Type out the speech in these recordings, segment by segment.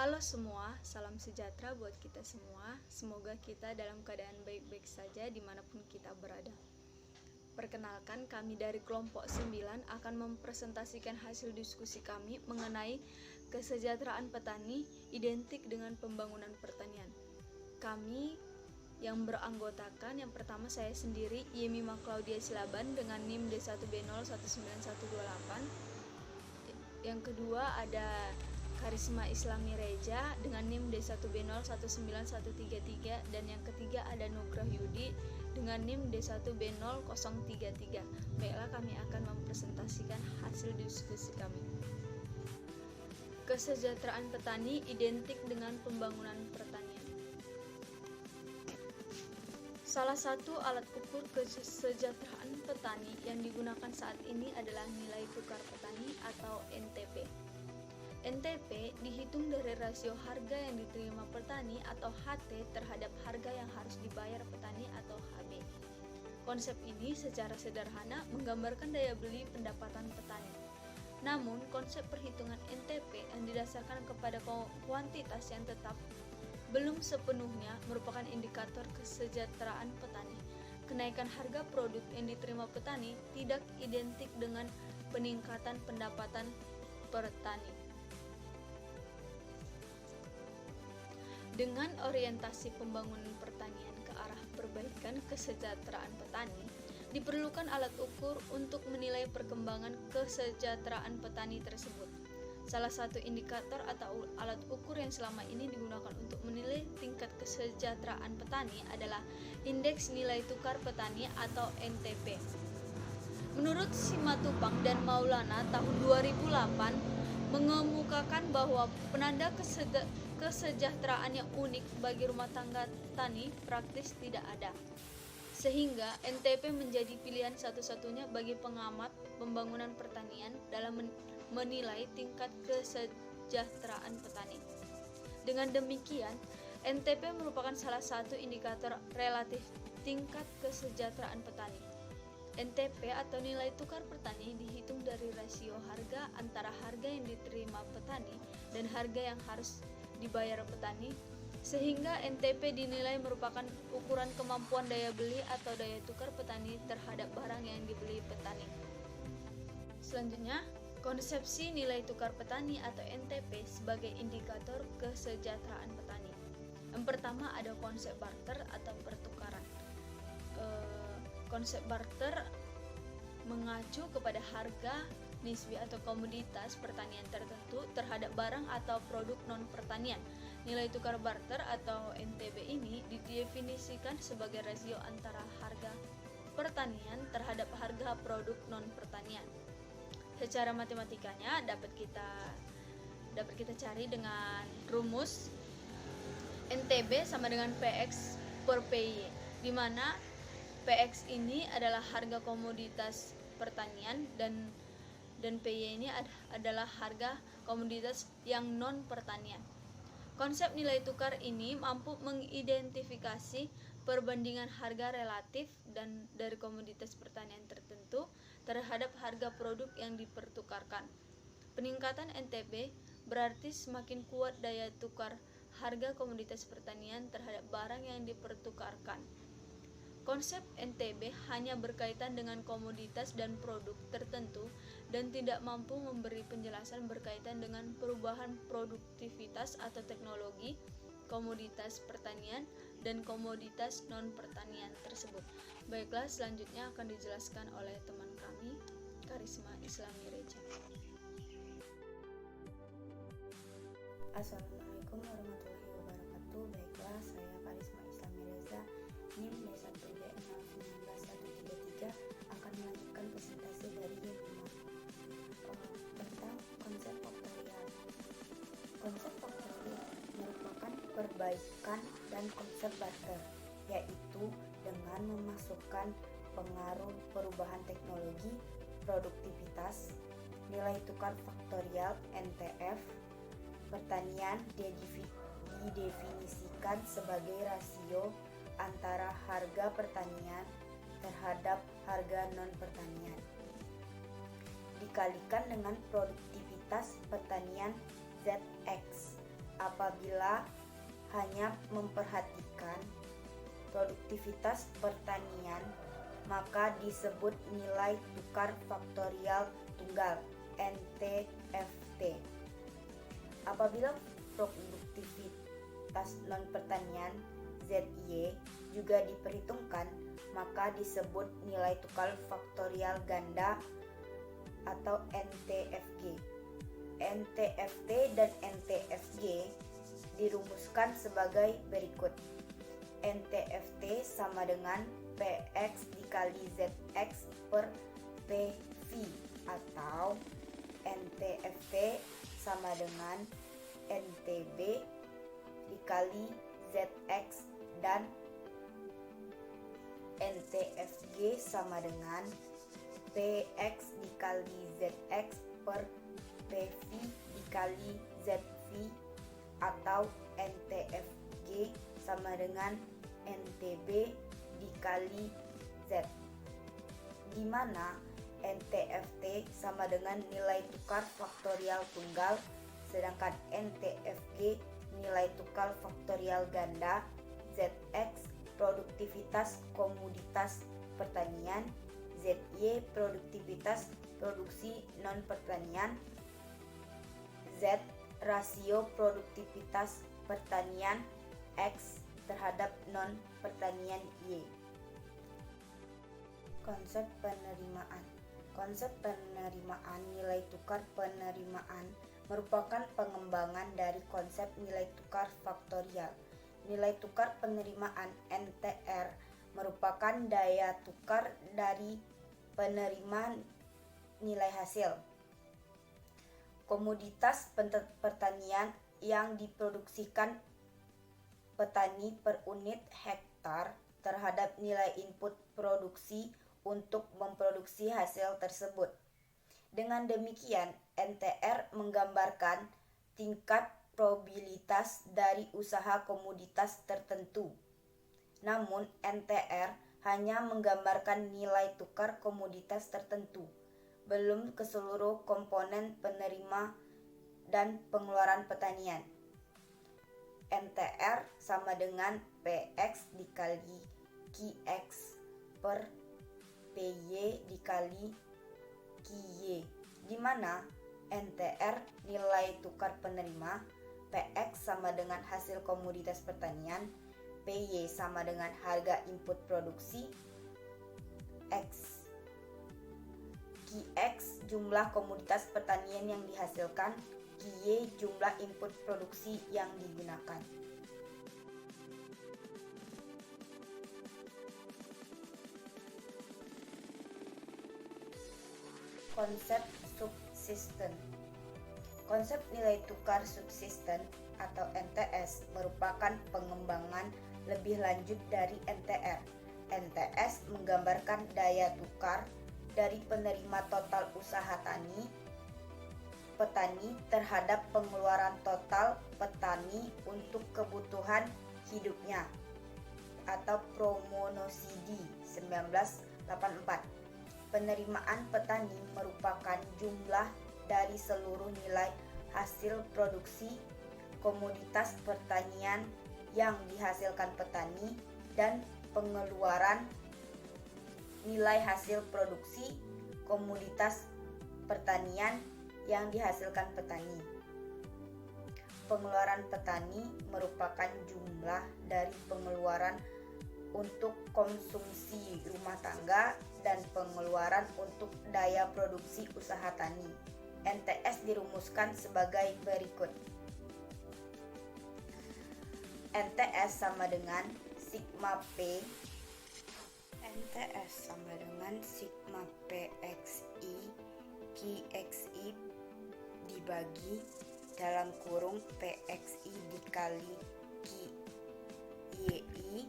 Halo semua, salam sejahtera buat kita semua. Semoga kita dalam keadaan baik-baik saja dimanapun kita berada. Perkenalkan, kami dari kelompok 9 akan mempresentasikan hasil diskusi kami mengenai kesejahteraan petani identik dengan pembangunan pertanian. Kami yang beranggotakan, yang pertama saya sendiri, Yemima Claudia Silaban dengan NIM D1B019128. Yang kedua ada Karisma Islami Reja dengan NIM D1B019133, dan yang ketiga ada Nugrah Yudi dengan NIM D1B0033. Baiklah, kami akan mempresentasikan hasil diskusi kami. Kesejahteraan petani identik dengan pembangunan pertanian. Salah satu alat ukur kesejahteraan petani yang digunakan saat ini adalah nilai tukar petani atau NTP. NTP dihitung dari rasio harga yang diterima petani atau HT terhadap harga yang harus dibayar petani atau HB. Konsep ini secara sederhana menggambarkan daya beli pendapatan petani. Namun, konsep perhitungan NTP yang didasarkan kepada kuantitas yang tetap belum sepenuhnya merupakan indikator kesejahteraan petani. Kenaikan harga produk yang diterima petani tidak identik dengan peningkatan pendapatan petani. Dengan orientasi pembangunan pertanian ke arah perbaikan kesejahteraan petani, diperlukan alat ukur untuk menilai perkembangan kesejahteraan petani tersebut. Salah satu indikator atau alat ukur yang selama ini digunakan untuk menilai tingkat kesejahteraan petani adalah Indeks Nilai Tukar Petani atau NTP. Menurut Simatupang dan Maulana tahun 2008 mengemukakan bahwa penanda kesejahteraan yang unik bagi rumah tangga tani praktis tidak ada, sehingga NTP menjadi pilihan satu-satunya bagi pengamat pembangunan pertanian dalam menilai tingkat kesejahteraan petani. Dengan demikian, NTP merupakan salah satu indikator relatif tingkat kesejahteraan petani. NTP atau nilai tukar petani dihitung dari rasio harga antara harga yang diterima petani dan harga yang harus dibayar petani, sehingga NTP dinilai merupakan ukuran kemampuan daya beli atau daya tukar petani terhadap barang yang dibeli petani. Selanjutnya, konsepsi nilai tukar petani atau NTP sebagai indikator kesejahteraan petani. Yang pertama ada konsep barter atau pertukaran. Konsep barter mengacu kepada harga nisbi atau komoditas pertanian tertentu terhadap barang atau produk non-pertanian. Nilai tukar barter atau NTB ini didefinisikan sebagai rasio antara harga pertanian terhadap harga produk non-pertanian. Secara matematikanya dapat kita cari dengan rumus NTB sama dengan PX per PY, di mana PX ini adalah harga komoditas pertanian dan PY ini adalah harga komoditas yang non pertanian. Konsep nilai tukar ini mampu mengidentifikasi perbandingan harga relatif dan dari komoditas pertanian tertentu terhadap harga produk yang dipertukarkan. Peningkatan NTP berarti semakin kuat daya tukar harga komoditas pertanian terhadap barang yang dipertukarkan. Konsep NTB hanya berkaitan dengan komoditas dan produk tertentu dan tidak mampu memberi penjelasan berkaitan dengan perubahan produktivitas atau teknologi komoditas pertanian dan komoditas non-pertanian tersebut. Baiklah, selanjutnya akan dijelaskan oleh teman kami, Karisma Islami Reja. Assalamualaikum warahmatullahi wabarakatuh. Baiklah, saya Karisma Islami Reza, NIM D1B099133 akan melanjutkan presentasi dari Yemima tentang konsep faktorial. Konsep faktorial merupakan perbaikan dan konsep barter, yaitu dengan memasukkan pengaruh perubahan teknologi, produktivitas, nilai tukar faktorial NTF. Pertanian didefinisikan sebagai rasio antara harga pertanian terhadap harga non-pertanian dikalikan dengan produktivitas pertanian ZX Apabila hanya memperhatikan produktivitas pertanian, maka disebut nilai tukar faktorial tunggal NTFT. Apabila produktivitas non-pertanian ZY juga diperhitungkan, maka disebut nilai tukar faktorial ganda atau NTFG. NTFT dan NTFG dirumuskan sebagai berikut. NTFT sama dengan PX dikali ZX per PV, atau NTFT sama dengan NTB dikali ZX, dan NTFG sama dengan PX dikali ZX per PV dikali ZV, atau NTFG sama dengan NTB dikali Z, di mana NTFT sama dengan nilai tukar faktorial tunggal, sedangkan NTFG nilai tukar faktorial ganda, ZX produktivitas komoditas pertanian, ZY produktivitas produksi non-pertanian, Z rasio produktivitas pertanian X terhadap non-pertanian Y. Konsep penerimaan. Konsep penerimaan nilai tukar penerimaan merupakan pengembangan dari konsep nilai tukar faktorial. Nilai tukar penerimaan NTR merupakan daya tukar dari penerima nilai hasil komoditas pertanian yang diproduksikan petani per unit hektar terhadap nilai input produksi untuk memproduksi hasil tersebut. Dengan demikian, NTR menggambarkan tingkat probabilitas dari usaha komoditas tertentu. Namun, NTR hanya menggambarkan nilai tukar komoditas tertentu, belum keseluruh komponen penerima dan pengeluaran pertanian. NTR sama dengan PX dikali QX per PY dikali QY, di mana NTR nilai tukar penerima, PX sama dengan hasil komoditas pertanian, PY sama dengan harga input produksi, QX jumlah komoditas pertanian yang dihasilkan, QY jumlah input produksi yang digunakan. Konsep subsisten. Konsep nilai tukar subsisten atau NTS merupakan pengembangan lebih lanjut dari NTR. NTS menggambarkan daya tukar dari penerima total usaha petani terhadap pengeluaran total petani untuk kebutuhan hidupnya, atau Promonosidi 1984. Penerimaan petani merupakan jumlah dari seluruh nilai hasil produksi komoditas pertanian yang dihasilkan petani dan pengeluaran nilai hasil produksi komoditas pertanian yang dihasilkan petani. Pengeluaran petani merupakan jumlah dari pengeluaran untuk konsumsi rumah tangga dan pengeluaran untuk daya produksi usaha tani. NTS dirumuskan sebagai berikut. NTS sama dengan sigma P. NTS sama dengan sigma PXI QXI dibagi dalam kurung PXI dikali QYI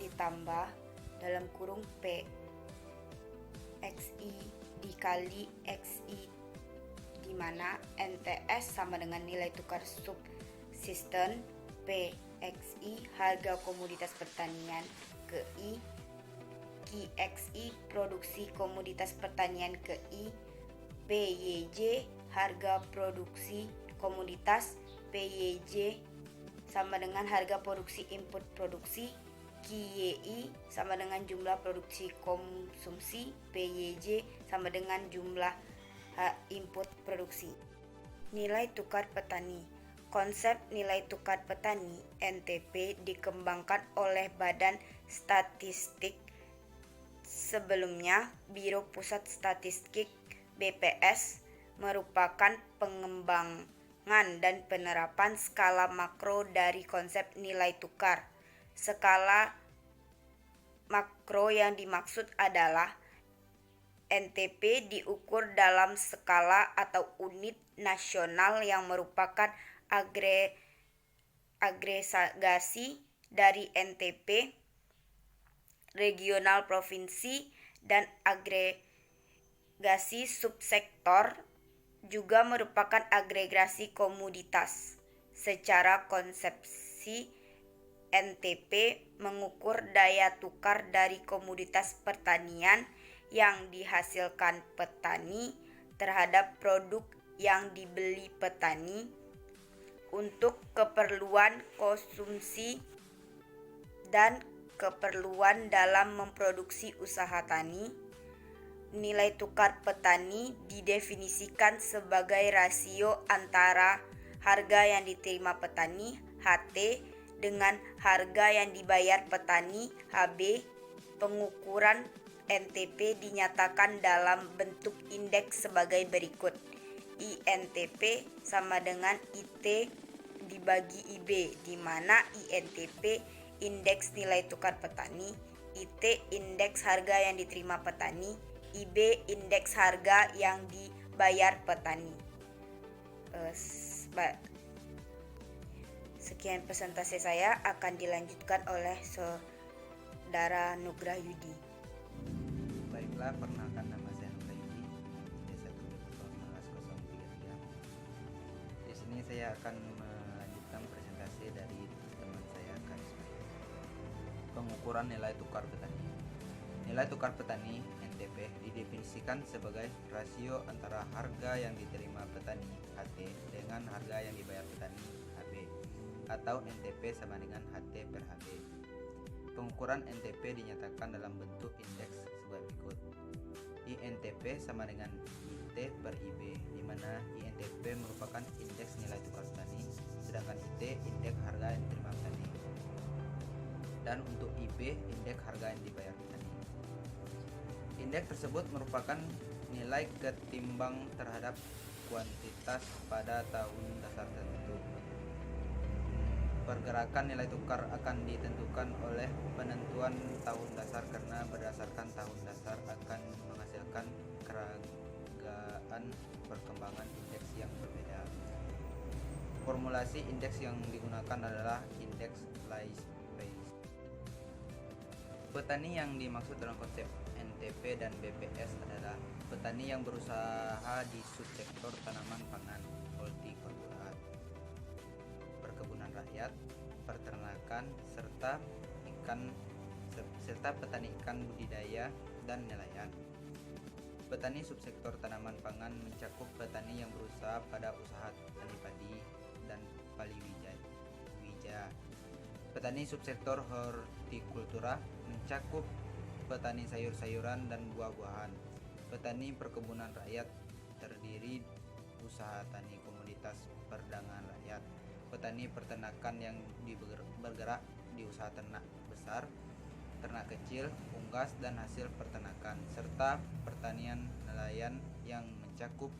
ditambah dalam kurung PXI dikali XI, di mana NTS sama dengan nilai tukar subsisten, PXI harga komoditas pertanian ke I, QXI produksi komoditas pertanian ke I, PYJ harga produksi komoditas PYJ sama dengan harga produksi input produksi, KYI sama dengan jumlah produksi konsumsi, PYJ sama dengan jumlah input produksi. Nilai tukar petani. Konsep nilai tukar petani (NTP) dikembangkan oleh Badan Statistik. Sebelumnya, Biro Pusat Statistik (BPS) merupakan pengembangan dan penerapan skala makro dari konsep nilai tukar. Skala makro yang dimaksud adalah NTP diukur dalam skala atau unit nasional yang merupakan agregasi dari NTP regional provinsi dan agregasi subsektor, juga merupakan agregasi komoditas. Secara konsepsi, NTP mengukur daya tukar dari komoditas pertanian yang dihasilkan petani terhadap produk yang dibeli petani untuk keperluan konsumsi dan keperluan dalam memproduksi usaha tani. Nilai tukar petani didefinisikan sebagai rasio antara harga yang diterima petani (HT) dengan harga yang dibayar petani (HB). Pengukuran NTP dinyatakan dalam bentuk indeks sebagai berikut. INTP sama dengan IT dibagi IB, di mana INTP indeks nilai tukar petani, IT indeks harga yang diterima petani, IB indeks harga yang dibayar petani. Sekian presentasi saya, akan dilanjutkan oleh Saudara Nugrah Yudi. Baiklah, perkenalkan nama saya Nugrah Yudi, D1 Di sini saya akan melanjutkan presentasi dari teman saya Karisma. Pengukuran nilai tukar petani. Nilai tukar petani (NTP) didefinisikan sebagai rasio antara harga yang diterima petani (HT) dengan harga yang dibayar petani (HB), atau NTP sama dengan HT per HB. Pengukuran NTP dinyatakan dalam bentuk indeks sebagai berikut. INTP sama dengan IT per IB, di mana INTP merupakan indeks nilai tukar petani, sedangkan IT indeks harga yang diterima petani. Dan untuk IB indeks harga yang dibayar petani. Indeks tersebut merupakan nilai ketimbang terhadap kuantitas pada tahun dasar tertentu. Pergerakan nilai tukar akan ditentukan oleh penentuan tahun dasar, karena berdasarkan tahun dasar akan menghasilkan keragaman perkembangan indeks yang berbeda. Formulasi indeks yang digunakan adalah indeks Lays Bayes. Petani yang dimaksud dalam konsep NTP dan BPS adalah petani yang berusaha di subsektor tanaman pangan, hortikultura, perkebunan rakyat, peternakan, serta petani ikan budidaya dan nelayan. Petani subsektor tanaman pangan mencakup petani yang berusaha pada usaha tani padi dan paliwija. Petani subsektor hortikultura mencakup petani sayur-sayuran dan buah-buahan. Petani perkebunan rakyat terdiri usaha tani komoditas perdagangan rakyat. Petani peternakan yang bergerak di usaha ternak besar, ternak kecil, unggas dan hasil peternakan, serta pertanian nelayan yang mencakup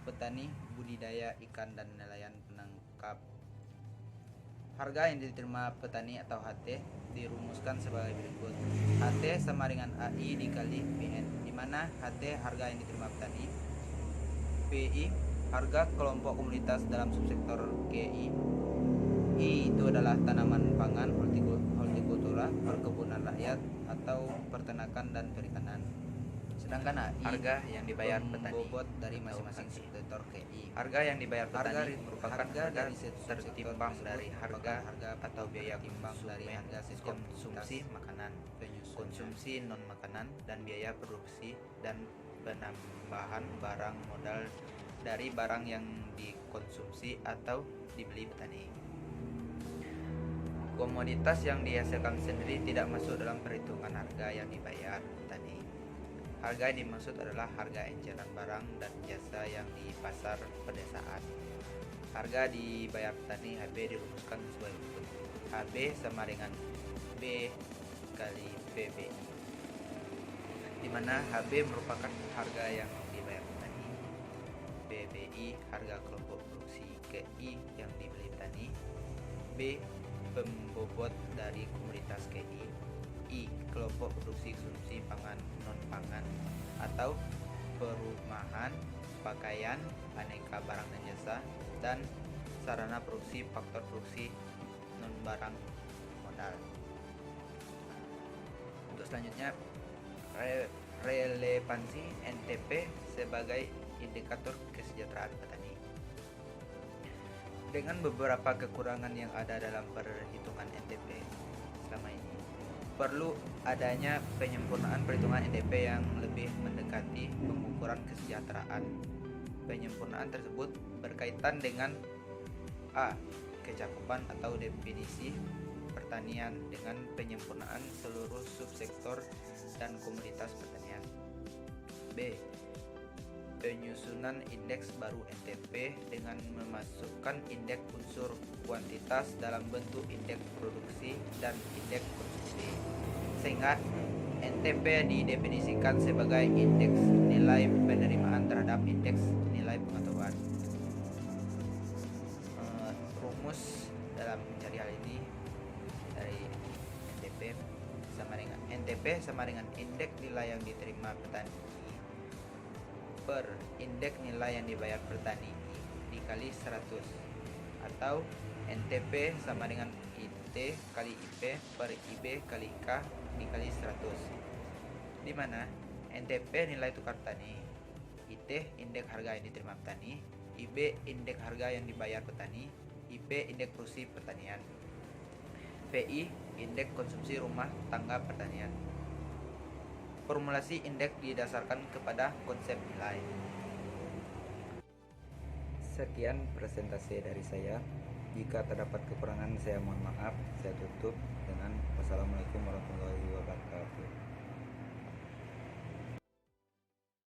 petani budidaya ikan dan nelayan penangkap. Harga yang diterima petani atau HT dirumuskan sebagai berikut. HT sama dengan AI dikali PN, di mana HT harga yang diterima petani, PI harga kelompok komoditas dalam subsektor KI, I itu adalah tanaman pangan, hortikultura, perkebunan rakyat atau peternakan dan perikanan. Sedangkan AI harga yang dibayar petani bobot dari masing-masing subsektor KI. Harga yang dibayar petani merupakan harga dari tertimbang dari harga atau biaya timbang dari harga konsumsi makanan, konsumsi non makanan, dan biaya produksi dan penambahan barang modal dari barang yang konsumsi atau dibeli petani. Komoditas yang dihasilkan sendiri tidak masuk dalam perhitungan harga yang dibayar petani. Harga yang dimaksud adalah harga eceran barang dan jasa yang di pasar pedesaan. Harga dibayar petani HB dirumuskan sesuai berikut. HB sama dengan B kali PBI, di mana HB merupakan harga yang dibayar petani, PBI harga kelompok produksi KI yang dibeli petani, B pembobot dari komoditas KI, I kelompok produksi konsumsi pangan non pangan atau perumahan, pakaian, aneka barang dan jasa, dan sarana produksi faktor produksi non barang modal. Untuk selanjutnya, relevansi NTP sebagai indikator kesejahteraan petani. Dengan beberapa kekurangan yang ada dalam perhitungan NTP selama ini, perlu adanya penyempurnaan perhitungan NTP yang lebih mendekati pengukuran kesejahteraan. Penyempurnaan tersebut berkaitan dengan A. Kecakupan atau definisi pertanian dengan penyempurnaan seluruh subsektor dan komoditas pertanian. B. Penyusunan indeks baru NTP dengan memasukkan indeks unsur kuantitas dalam bentuk indeks produksi dan indeks konsumsi, sehingga NTP didefinisikan sebagai indeks nilai penerimaan terhadap indeks nilai pengetahuan. Rumus dalam mencari hal ini dari NTP sama dengan indeks nilai yang diterima petani per indeks nilai yang dibayar petani dikali 100, atau NTP sama dengan IT kali IP per IB kali K dikali 100, di mana NTP nilai tukar petani, IT indeks harga yang diterima petani, IB indeks harga yang dibayar petani, IP indeks produksi pertanian, PI indeks konsumsi rumah tangga pertanian. Formulasi indeks didasarkan kepada konsep nilai. Sekian presentasi dari saya. Jika terdapat kekurangan saya mohon maaf. Saya tutup dengan wassalamualaikum warahmatullahi wabarakatuh.